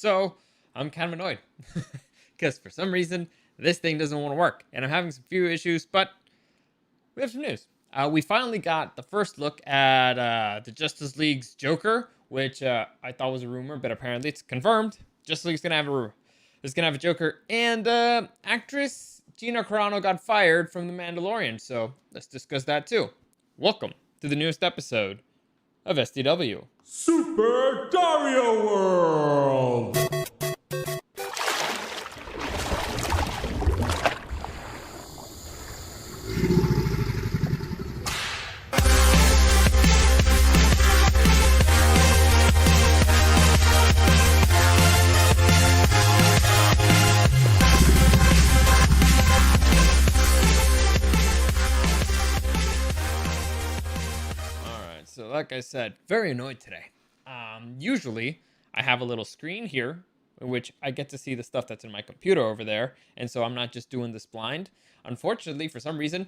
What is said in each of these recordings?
So I'm kind of annoyed because for some reason this thing doesn't want to work, and I'm having some few issues. But we have some news. We finally got the first look at the Justice League's Joker, which I thought was a rumor, but apparently it's confirmed. Justice League's gonna have a Joker, and actress Gina Carano got fired from The Mandalorian. So let's discuss that too. Welcome to the newest episode of SDW. Super Dario World! So like I said, very annoyed today. Usually I have a little screen here in which I get to see the stuff that's in my computer over there. And so I'm not just doing this blind. Unfortunately, for some reason,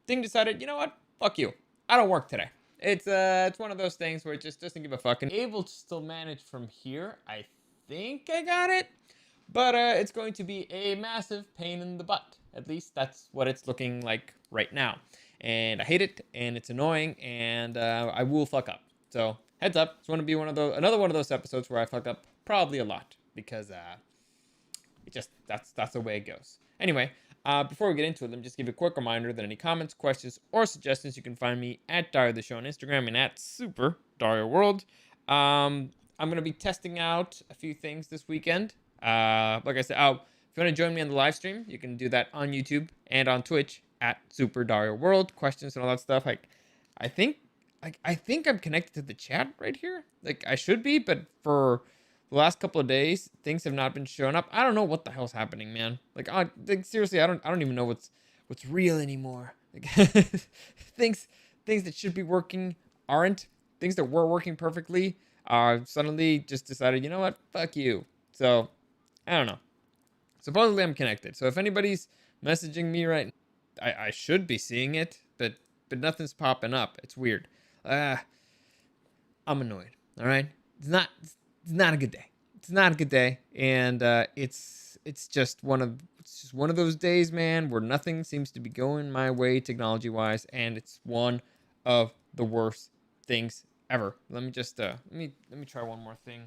thing decided, you know what? Fuck you. I don't work today. It's one of those things where it just doesn't give a fuck. And able to still manage from here. I think I got it. But it's going to be a massive pain in the butt. At least that's what it's looking like right now. And I hate it, and it's annoying, and I will fuck up. So heads up, it's going to be another one of those episodes where I fuck up probably a lot because that's the way it goes. Anyway, before we get into it, let me just give you a quick reminder that any comments, questions, or suggestions, you can find me at Dario the Show on Instagram and at Super Dario World. I'm going to be testing out a few things this weekend. Like I said, if you want to join me on the live stream, you can do that on YouTube and on Twitch at Super Dario World. Questions and all that stuff. I think I'm connected to the chat right here. Like I should be, but for the last couple of days, things have not been showing up. I don't know what the hell's happening, man. Like seriously, I don't even know what's real anymore. Like things that should be working aren't. Things that were working perfectly suddenly just decided, you know what, fuck you. So I don't know. Supposedly I'm connected. So if anybody's messaging me right now, I should be seeing it, but nothing's popping up. It's weird. I'm annoyed. All right, it's not a good day. It's not a good day, and it's just one of those days, man, where nothing seems to be going my way technology wise, and it's one of the worst things ever. Let me just let me try one more thing.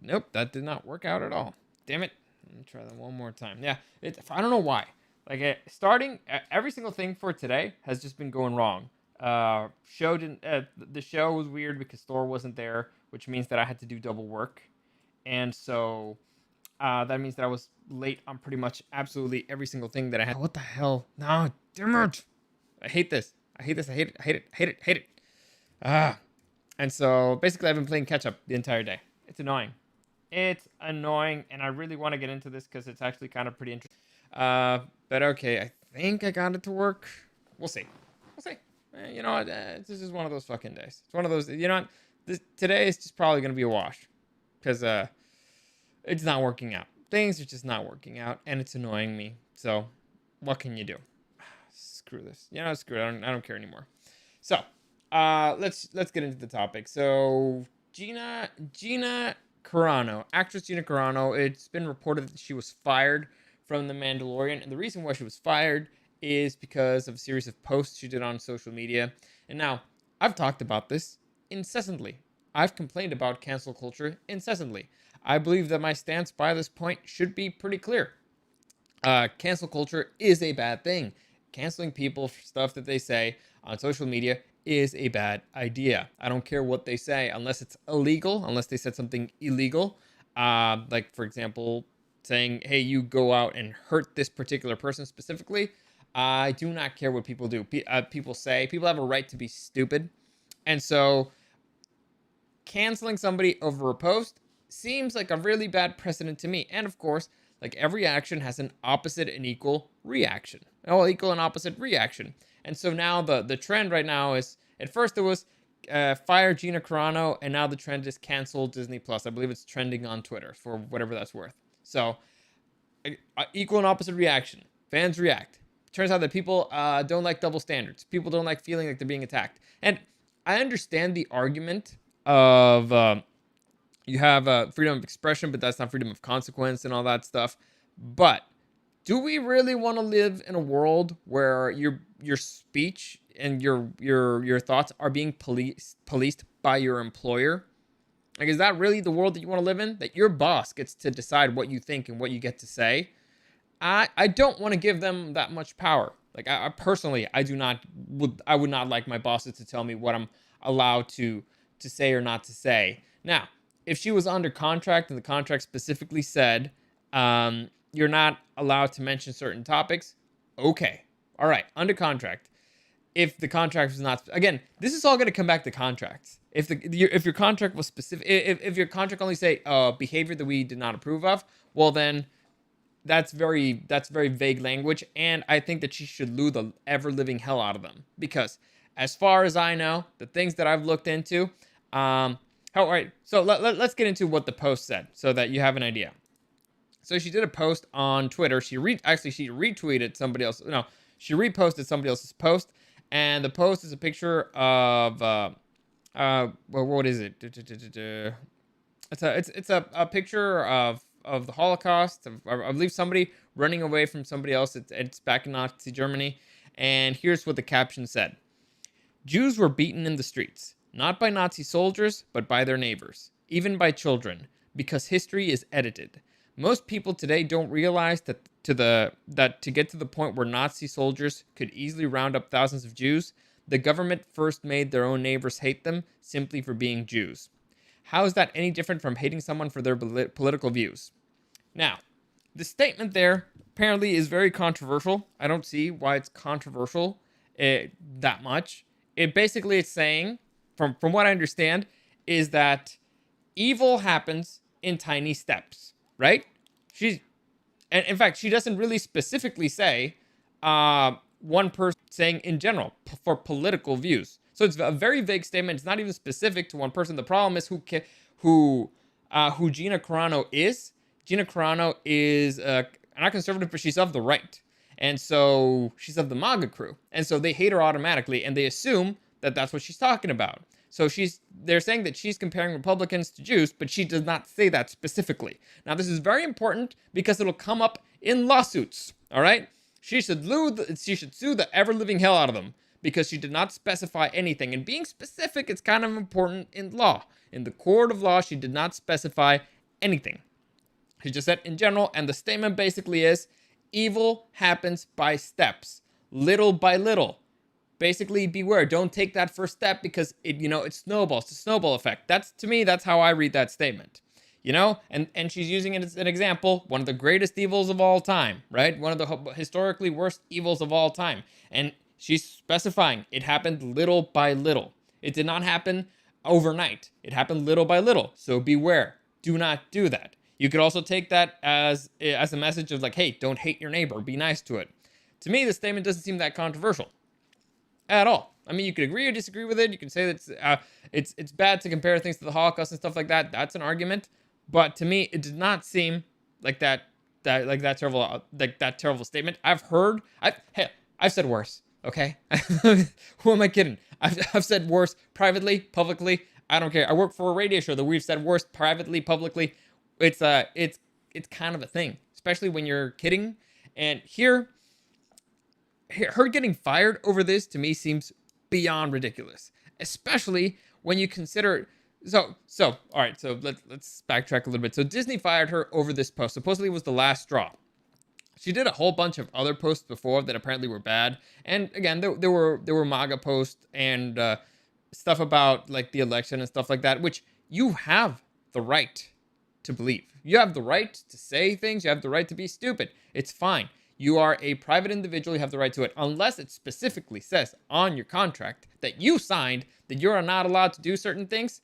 Nope, that did not work out at all. Damn it. Let me try that one more time. Yeah, I don't know why. Like starting every single thing for today has just been going wrong. The show was weird because Thor wasn't there, which means that I had to do double work, and so that means that I was late on pretty much absolutely every single thing that I had. What the hell? No, damn it! I hate this. I hate it. And so basically, I've been playing catch up the entire day. It's annoying. And I really want to get into this because it's actually kind of pretty interesting. But okay, I think I got it to work. We'll see. You know what? This is one of those fucking days. It's one of those. You know what? Today is just probably gonna be a wash because it's not working out. Things are just not working out, and it's annoying me. So, what can you do? Screw this. You know, screw it. I don't care anymore. So, let's get into the topic. So, Gina Carano, actress Gina Carano, it's been reported that she was fired from The Mandalorian, and the reason why she was fired is because of a series of posts she did on social media. And now, I've talked about this incessantly. I've complained about cancel culture incessantly. I believe that my stance by this point should be pretty clear. Cancel culture is a bad thing. Canceling people for stuff that they say on social media is a bad idea. I don't care what they say unless it's illegal, unless they said something illegal. Like, for example, saying, hey, you go out and hurt this particular person specifically. I do not care what people do. People say, people have a right to be stupid. And so canceling somebody over a post seems like a really bad precedent to me. And of course, like every action has an opposite and equal reaction. Oh, equal and opposite reaction. And so now the trend right now is, at first it was fire Gina Carano, and now the trend is cancel Disney Plus. I believe it's trending on Twitter for whatever that's worth. So equal and opposite reaction. Fans react. Turns out that people don't like double standards. People don't like feeling like they're being attacked. And I understand the argument of you have freedom of expression, but that's not freedom of consequence and all that stuff. But do we really want to live in a world where your speech and your thoughts are being policed by your employer? Like, is that really the world that you want to live in? That your boss gets to decide what you think and what you get to say? I don't want to give them that much power. Like, I personally, I would not like my bosses to tell me what I'm allowed to say or not to say. Now, if she was under contract and the contract specifically said, you're not allowed to mention certain topics, okay, all right, under contract. If the contract was not, again, this is all going to come back to contracts. If your contract was specific, if your contract only say behavior that we did not approve of, well then that's very vague language, and I think that she should lose the ever living hell out of them, because as far as I know, the things that I've looked into, all right, so let's get into what the post said so that you have an idea. So she did a post on Twitter. She retweeted somebody else. No, she reposted somebody else's post, and the post is a picture of well, what is it? It's a picture of the Holocaust. I believe somebody running away from somebody else. It's back in Nazi Germany, and here's what the caption said: Jews were beaten in the streets, not by Nazi soldiers, but by their neighbors, even by children, because history is edited. Most people today don't realize that to get to the point where Nazi soldiers could easily round up thousands of Jews, the government first made their own neighbors hate them simply for being Jews. How is that any different from hating someone for their political views? Now, the statement there apparently is very controversial. I don't see why it's controversial that much. It's saying, from what I understand, is that evil happens in tiny steps, right? And in fact, she doesn't really specifically say one person, saying in general for political views. So it's a very vague statement. It's not even specific to one person. The problem is who Gina Carano is. Gina Carano is not conservative, but she's of the right, and so she's of the MAGA crew, and so they hate her automatically, and they assume that that's what she's talking about. So they're saying that she's comparing Republicans to Jews, but she does not say that specifically. Now, this is very important because it'll come up in lawsuits. All right, she should sue the ever-living hell out of them because she did not specify anything. And being specific is kind of important in law. In the court of law, she did not specify anything. She just said in general, and the statement basically is, evil happens by steps, little by little. Basically, beware. Don't take that first step because it snowballs. It's a snowball effect. To me, that's how I read that statement. And she's using it as an example, one of the greatest evils of all time, right? One of the historically worst evils of all time. And she's specifying it happened little by little. It did not happen overnight. It happened little by little. So beware. Do not do that. You could also take that as a message of like, hey, don't hate your neighbor. Be nice to it. To me, the statement doesn't seem that controversial at all. I mean, you could agree or disagree with it. You can say that it's bad to compare things to the Holocaust and stuff like that. That's an argument. But to me, it did not seem like that terrible statement. I've said worse. Okay, who am I kidding? I've said worse privately, publicly. I don't care. I work for a radio show that we've said worse privately, publicly. It's kind of a thing, especially when you're kidding. And her getting fired over this to me seems beyond ridiculous, especially when you consider. So all right. So let's backtrack a little bit. So Disney fired her over this post. Supposedly it was the last straw. She did a whole bunch of other posts before that apparently were bad. And again, there were MAGA posts and stuff about like the election and stuff like that, which you have the right to believe. You have the right to say things. You have the right to be stupid. It's fine. You are a private individual. You have the right to it, unless it specifically says on your contract that you signed that you're not allowed to do certain things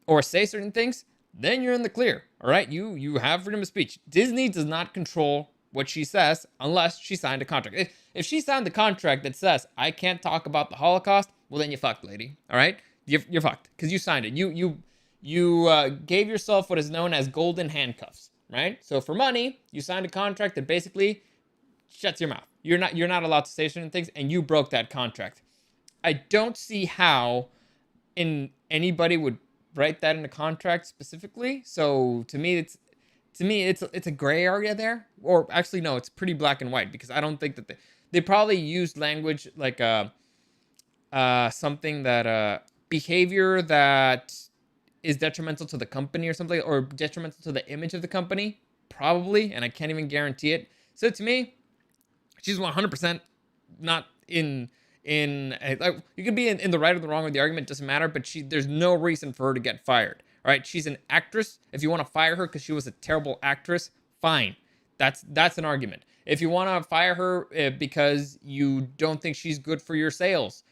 or say certain things. Then you're in the clear. All right. You have freedom of speech. Disney does not control what she says unless she signed a contract. If she signed the contract that says I can't talk about the Holocaust, well then you're fucked, lady. All right, you're fucked because you signed it. You gave yourself what is known as golden handcuffs, right? So for money, you signed a contract that basically shuts your mouth. You're not allowed to say certain things, and you broke that contract. I don't see how anybody would write that in a contract specifically. So to me, it's a gray area there. Or actually, no, it's pretty black and white, because I don't think that they probably used language like something that behavior that is detrimental to the company or something, or detrimental to the image of the company, probably, and I can't even guarantee it. So to me, she's 100% not like, you could be in the right or the wrong with the argument, doesn't matter, but there's no reason for her to get fired. All right, she's an actress. If you want to fire her because she was a terrible actress, fine. That's an argument. If you want to fire her because you don't think she's good for your sales,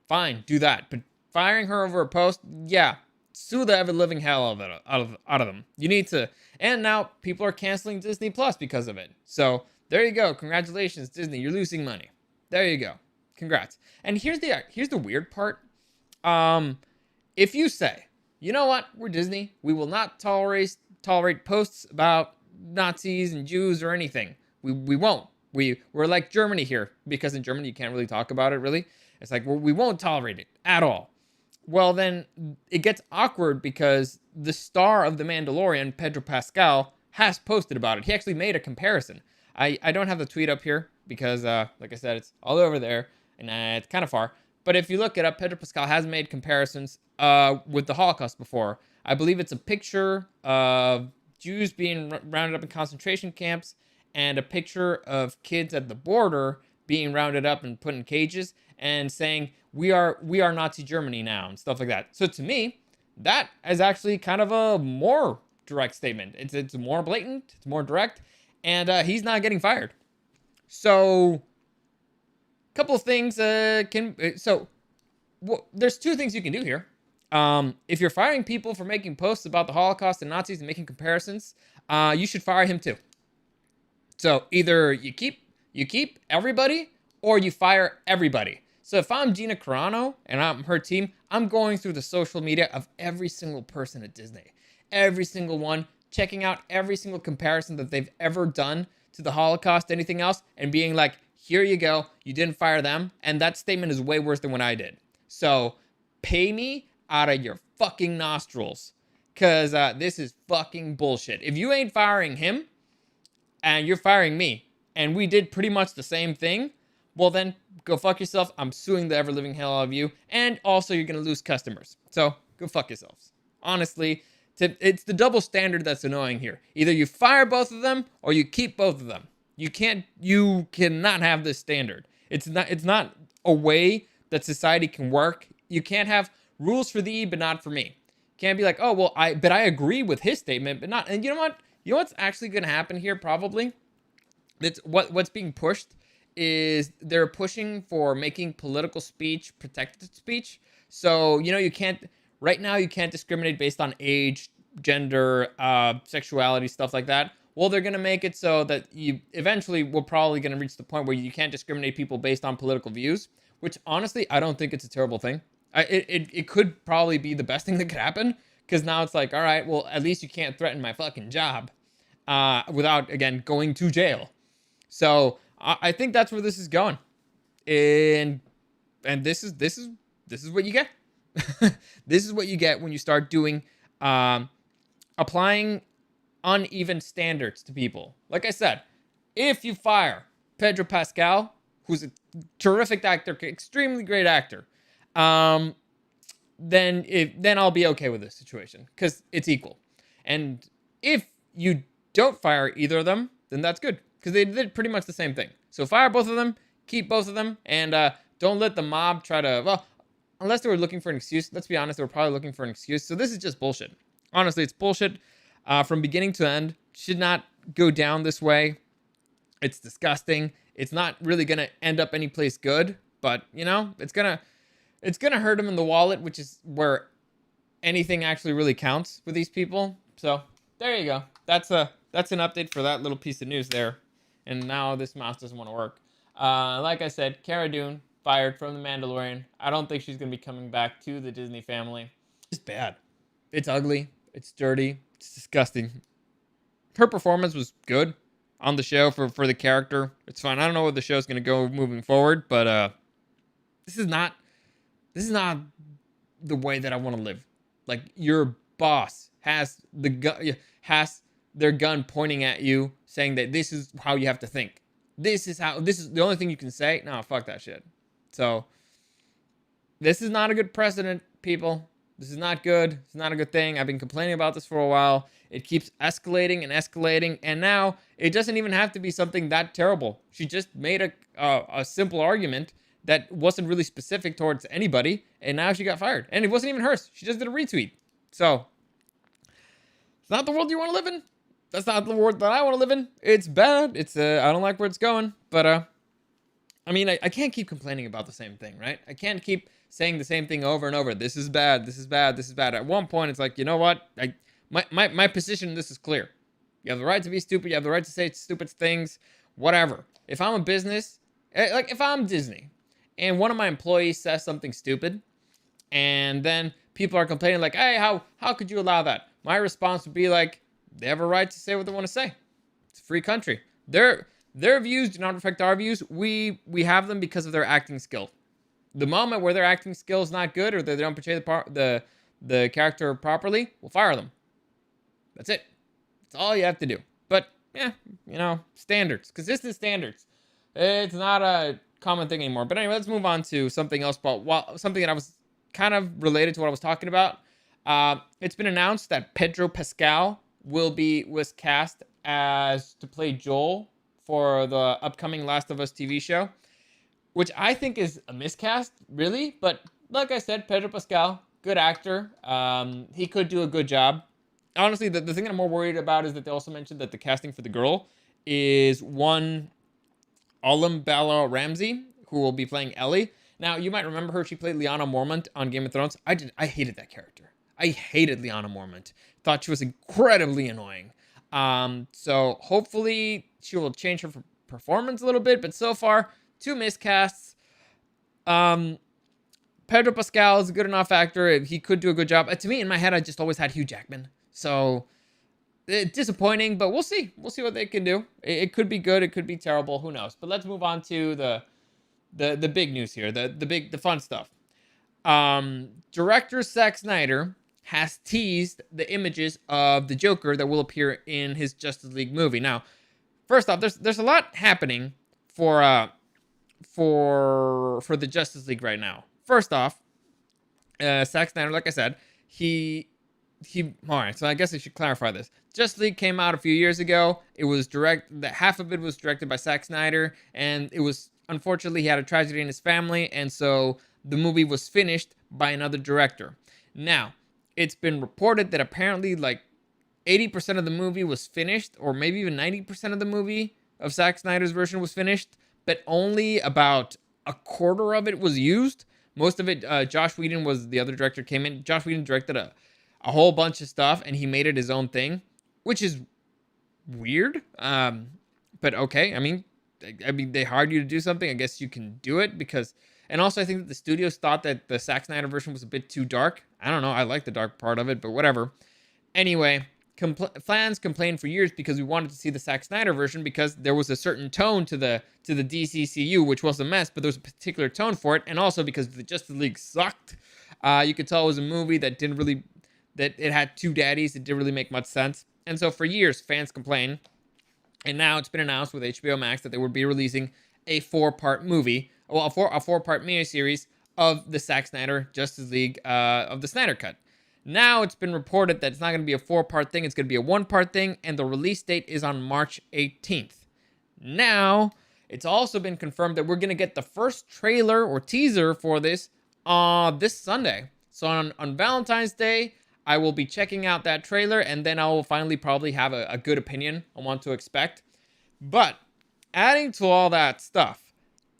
fine, do that. But firing her over a post, yeah, sue the ever living hell out of them. You need to. And now people are canceling Disney Plus because of it. So there you go. Congratulations, Disney. You're losing money. There you go. Congrats. And here's the weird part. If you say, you know what, we're Disney, we will not tolerate posts about Nazis and Jews or anything. We won't. We're like Germany here, because in Germany you can't really talk about it, really. It's like, well, we won't tolerate it at all. Well, then it gets awkward, because the star of The Mandalorian, Pedro Pascal, has posted about it. He actually made a comparison. I don't have the tweet up here because, like I said, it's all over there, and it's kind of far. But if you look it up, Pedro Pascal has made comparisons with the Holocaust before. I believe it's a picture of Jews being rounded up in concentration camps, and a picture of kids at the border being rounded up and put in cages, and saying, we are Nazi Germany now, and stuff like that. So to me, that is actually kind of a more direct statement. It's more blatant, it's more direct, and he's not getting fired. So, a couple of things there's two things you can do here. If you're firing people for making posts about the Holocaust and Nazis and making comparisons, you should fire him too. So either you keep everybody, or you fire everybody. So if I'm Gina Carano and I'm her team, I'm going through the social media of every single person at Disney. Every single one, checking out every single comparison that they've ever done to the Holocaust, anything else, and being like, here you go, you didn't fire them, and that statement is way worse than what I did. So pay me out of your fucking nostrils, because this is fucking bullshit. If you ain't firing him, and you're firing me, and we did pretty much the same thing, well then, go fuck yourself. I'm suing the ever-living hell out of you, and also you're gonna lose customers. So, go fuck yourselves. Honestly, it's the double standard that's annoying here. Either you fire both of them, or you keep both of them. You cannot have this standard. It's not a way that society can work. You can't have rules for thee, but not for me. Can't be like, oh, well, I agree with his statement, but not, and you know what? You know what's actually going to happen here, probably? What's being pushed is they're pushing for making political speech protected speech. So, right now you can't discriminate based on age, gender, sexuality, stuff like that. Well, they're going to make it so that we're probably going to reach the point where you can't discriminate people based on political views, which honestly, I don't think it's a terrible thing. It could probably be the best thing that could happen, because now it's like, all right, well, at least you can't threaten my fucking job without, again, going to jail. So I think that's where this is going, and this is what you get. This is what you get when you start doing applying uneven standards to people. Like I said, if you fire Pedro Pascal, who's a terrific actor, extremely great actor, then I'll be okay with this situation, because it's equal. And if you don't fire either of them, then that's good, because they did pretty much the same thing. So fire both of them, keep both of them, and don't let the mob try to, well, unless they were looking for an excuse. Let's be honest, they were probably looking for an excuse. So this is just bullshit. Honestly, it's bullshit from beginning to end. Should not go down this way. It's disgusting. It's not really going to end up anyplace good, but, it's going to hurt them in the wallet, which is where anything actually really counts with these people. So there you go. That's an update for that little piece of news there. And now this mouse doesn't want to work. Like I said, Cara Dune fired from The Mandalorian. I don't think she's going to be coming back to the Disney family. It's bad. It's ugly. It's dirty. It's disgusting. Her performance was good on the show for the character. It's fine. I don't know where the show's going to go moving forward, but this is not the way that I want to live. Like, your boss has has their gun pointing at you, saying that this is how you have to think. This is the only thing you can say. No, fuck that shit. So this is not a good precedent, people. This is not good. It's not a good thing. I've been complaining about this for a while. It keeps escalating and escalating, and now it doesn't even have to be something that terrible. She just made a simple argument that wasn't really specific towards anybody, and now she got fired. And it wasn't even hers. She just did a retweet. So it's not the world you want to live in. That's not the world that I want to live in. It's bad. It's I don't like where it's going. But I mean, I can't keep complaining about the same thing, right? I can't keep saying the same thing over and over. This is bad. This is bad. This is bad. At one point, it's like, you know what? My position in this is clear. You have the right to be stupid. You have the right to say stupid things. Whatever. If I'm a business, like if I'm Disney, and one of my employees says something stupid, and then people are complaining like, hey, how could you allow that? My response would be like, they have a right to say what they want to say. It's a free country. Their views do not affect our views. We have them because of their acting skill. The moment where their acting skill is not good, or they don't portray the character properly, we'll fire them. That's it. That's all you have to do. But yeah, you know, standards, consistent standards. It's not a common thing anymore. But anyway, let's move on to something else. But something that I was kind of related to what I was talking about. It's been announced that Pedro Pascal was cast as to play Joel for the upcoming Last of Us TV show, which I think is a miscast, really. But like I said, Pedro Pascal, good actor. He could do a good job. Honestly, the thing that I'm more worried about is that they also mentioned that the casting for the girl is one Olam Bala Ramsey, who will be playing Ellie. Now, you might remember her. She played Lyanna Mormont on Game of Thrones. I hated that character. I hated Lyanna Mormont. Thought she was incredibly annoying. So hopefully she will change her performance a little bit. But so far, 2 miscasts. Pedro Pascal is a good enough actor. He could do a good job. To me, in my head, I just always had Hugh Jackman. So disappointing, but we'll see. We'll see what they can do. It could be good. It could be terrible. Who knows? But let's move on to the big news here. The fun stuff. Director Zack Snyder has teased the images of the Joker that will appear in his Justice League movie. Now, first off, there's a lot happening for the Justice League right now. First off, Zack Snyder, like I said, he all right, so I guess I should clarify this. Justice League came out a few years ago. It was half of it was directed by Zack Snyder, and it was, unfortunately, he had a tragedy in his family, and so the movie was finished by another director. Now, it's been reported that apparently like 80% of the movie was finished, or maybe even 90% of the movie of Zack Snyder's version was finished, but only about a quarter of it was used. Most of it, Josh Whedon was the other director, came in. Josh Whedon directed a whole bunch of stuff, and he made it his own thing, which is weird. But okay, I mean, they hired you to do something. I guess you can do it because, and also I think that the studios thought that the Zack Snyder version was a bit too dark. I don't know. I like the dark part of it, but whatever. Anyway, fans complained for years because we wanted to see the Zack Snyder version because there was a certain tone to the DCCU, which was a mess, but there was a particular tone for it, and also because the Justice League sucked. You could tell it was a movie that that it had 2 daddies. It didn't really make much sense. And so for years, fans complained. And now it's been announced with HBO Max that they would be releasing a 4-part movie, well, a 4-part miniseries of the Zack Snyder Justice League of the Snyder Cut. Now it's been reported that it's not going to be a 4-part thing. It's going to be a 1-part thing. And the release date is on March 18th. Now, it's also been confirmed that we're going to get the first trailer or teaser for this this Sunday. So on Valentine's Day, I will be checking out that trailer, and then I will finally probably have a good opinion on what to expect. But adding to all that stuff,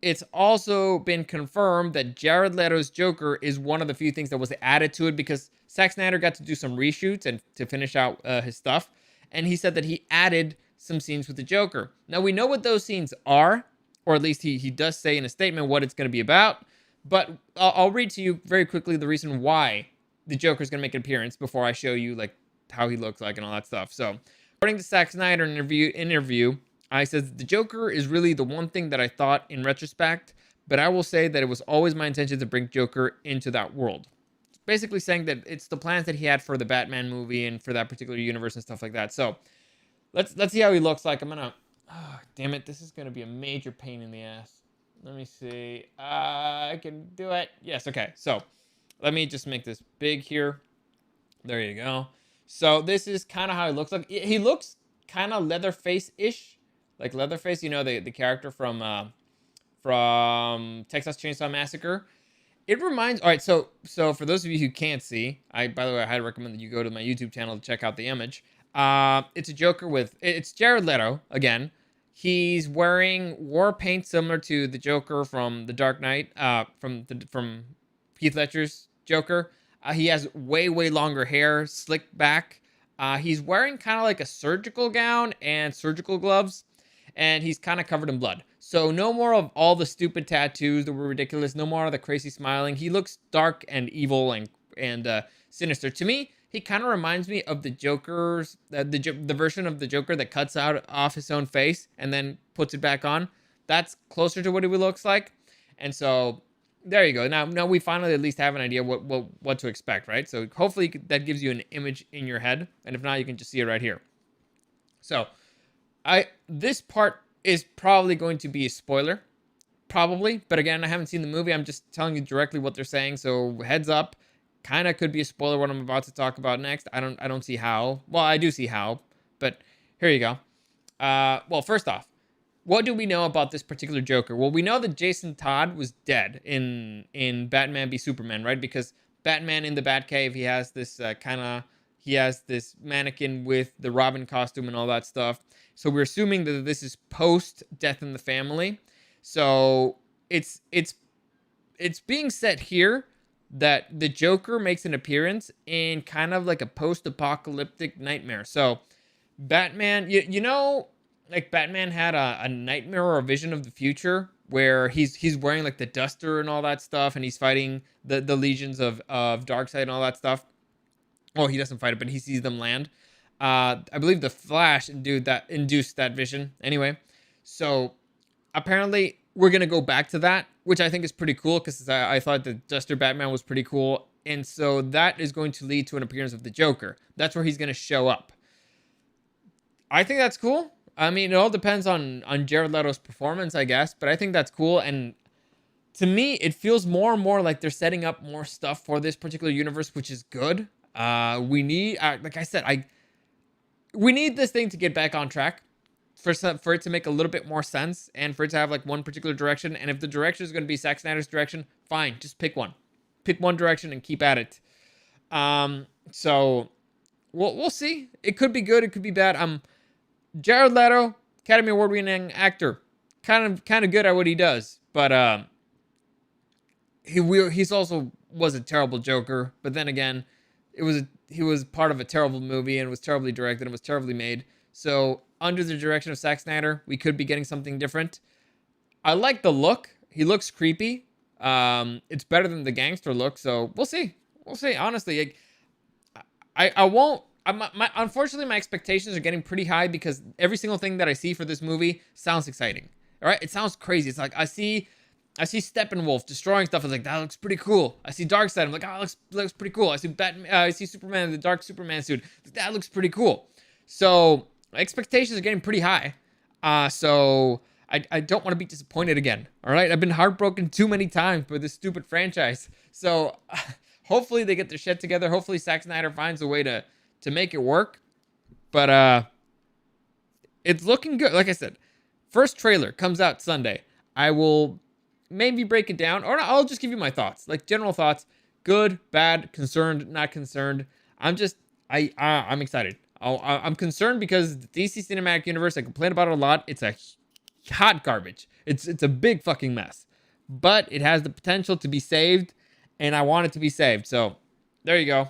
it's also been confirmed that Jared Leto's Joker is one of the few things that was added to it because Zack Snyder got to do some reshoots and to finish out his stuff. And he said that he added some scenes with the Joker. Now, we know what those scenes are, or at least he does say in a statement what it's going to be about. But I'll read to you very quickly the reason why the Joker is going to make an appearance before I show you like how he looks like and all that stuff. So, according to Zack Snyder interview, I says the Joker is really the one thing that I thought in retrospect, but I will say that it was always my intention to bring Joker into that world. basically saying that it's the plans that he had for the Batman movie and for that particular universe and stuff like that. So let's see how he looks like. I'm gonna, oh, damn it, this is gonna be a major pain in the ass. Let me see. I can do it. Yes, okay. So let me just make this big here. There you go. So this is kind of how he looks like. He looks kind of Leatherface-ish, like Leatherface. You know, the character from Texas Chainsaw Massacre. It reminds. All right, so for those of you who can't see, by the way, I highly recommend that you go to my YouTube channel to check out the image. It's a Joker it's Jared Leto again. He's wearing war paint similar to the Joker from The Dark Knight, from Heath Ledger's Joker. He has way longer hair, slicked back. He's wearing kind of like a surgical gown and surgical gloves, and he's kind of covered in blood. So no more of all the stupid tattoos that were ridiculous. No more of the crazy smiling. He looks dark and evil and sinister. To me, he kind of reminds me of the Joker's, the version of the Joker that cuts off his own face and then puts it back on. That's closer to what he looks like. And so there you go. Now we finally at least have an idea what to expect, right? So hopefully that gives you an image in your head. And if not, you can just see it right here. So this part is probably going to be a spoiler, probably. But again, I haven't seen the movie. I'm just telling you directly what they're saying. So heads up. Kind of could be a spoiler what I'm about to talk about next. I don't see how. Well, I do see how, but here you go. Well, first off, what do we know about this particular Joker? Well, we know that Jason Todd was dead in Batman v Superman, right? Because Batman in the Batcave, he has this this mannequin with the Robin costume and all that stuff. So we're assuming that this is post Death in the Family. So it's being said here that the Joker makes an appearance in kind of like a post-apocalyptic nightmare. So Batman, you know, like Batman had a nightmare or a vision of the future where he's wearing like the duster and all that stuff, and he's fighting the legions of Darkseid and all that stuff. Well, he doesn't fight it, but he sees them land. I believe the Flash induced that vision. Anyway, so apparently we're going to go back to that, which I think is pretty cool because I thought the Duster Batman was pretty cool. And so that is going to lead to an appearance of the Joker. That's where he's going to show up. I think that's cool. I mean, it all depends on Jared Leto's performance, I guess. But I think that's cool. And to me, it feels more and more like they're setting up more stuff for this particular universe, which is good. We need, like I said, we need this thing to get back on track. For it to make a little bit more sense and for it to have like one particular direction. And if the direction is going to be Zack Snyder's direction, fine, just pick one. Pick one direction and keep at it. So we'll see. It could be good. It could be bad. Jared Leto, Academy Award winning actor, kind of good at what he does, but he's also was a terrible Joker. But then again, he was part of a terrible movie and was terribly directed and was terribly made. So under the direction of Zack Snyder, we could be getting something different. I like the look. He looks creepy. It's better than the gangster look. So we'll see. We'll see. Honestly, I won't. Unfortunately, my expectations are getting pretty high because every single thing that I see for this movie sounds exciting. All right, it sounds crazy. It's like I see Steppenwolf destroying stuff. I'm like, that looks pretty cool. I see Darkseid. I'm like, oh, that looks pretty cool. I see Batman. I see Superman in the dark Superman suit. That looks pretty cool. So expectations are getting pretty high. So I don't want to be disappointed again. All right, I've been heartbroken too many times by this stupid franchise. So hopefully they get their shit together. Hopefully Zack Snyder finds a way to make it work. But it's looking good. Like I said, first trailer comes out Sunday. I will maybe break it down, or I'll just give you my thoughts, like general thoughts: good, bad, concerned, not concerned. I'm excited. I'm concerned because the DC Cinematic Universe, I complain about it a lot. It's a hot garbage. It's a big fucking mess, but it has the potential to be saved, and I want it to be saved. So there you go.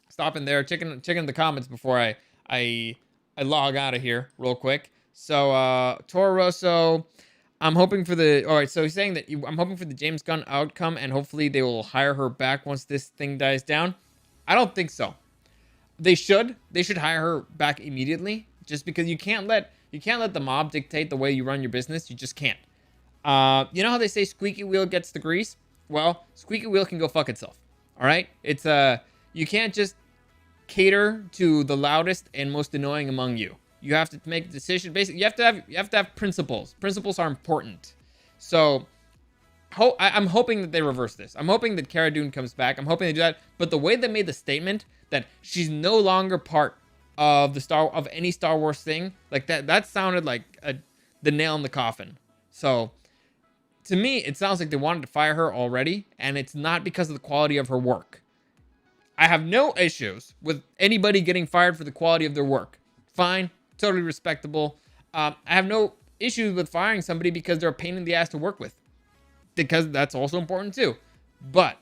Stopping there, checking the comments before I log out of here real quick. So Toro Rosso, I'm hoping for the. All right, so he's saying that I'm hoping for the James Gunn outcome, and hopefully they will hire her back once this thing dies down. I don't think so. They should hire her back immediately, just because you can't let the mob dictate the way you run your business. You just can't. You know how they say squeaky wheel gets the grease? Well, squeaky wheel can go fuck itself. All right, it's you can't just cater to the loudest and most annoying among you. You have to make a decision. Basically, you have to have principles. Principles are important. So I'm hoping that they reverse this. I'm hoping that Cara Dune comes back. I'm hoping they do that. But the way they made the statement that she's no longer part of any Star Wars thing, like that sounded like the nail in the coffin. So to me, it sounds like they wanted to fire her already, and it's not because of the quality of her work. I have no issues with anybody getting fired for the quality of their work. Fine, totally respectable. I have no issues with firing somebody because they're a pain in the ass to work with, because that's also important too. But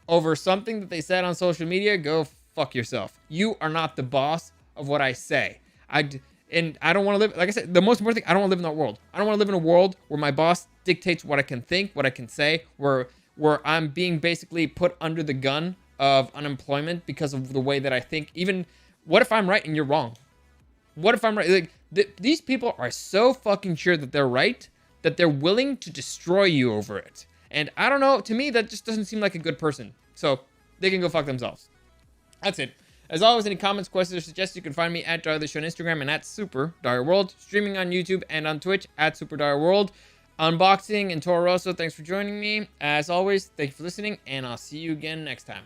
over something that they said on social media, go fuck yourself. You are not the boss of what I say. And I don't want to live, like I said, the most important thing, I don't want to live in that world. I don't want to live in a world where my boss dictates what I can think, what I can say, where I'm being basically put under the gun of unemployment because of the way that I think. Even, what if I'm right and you're wrong? What if I'm right? Like, these people are so fucking sure that they're right that they're willing to destroy you over it. And I don't know, to me, that just doesn't seem like a good person. So they can go fuck themselves. That's it. As always, any comments, questions, or suggestions, you can find me at Dario the Show on Instagram and at Super Dario World. Streaming on YouTube and on Twitch at Super Dario World. Unboxing and Toro Rosso, thanks for joining me. As always, thank you for listening, and I'll see you again next time.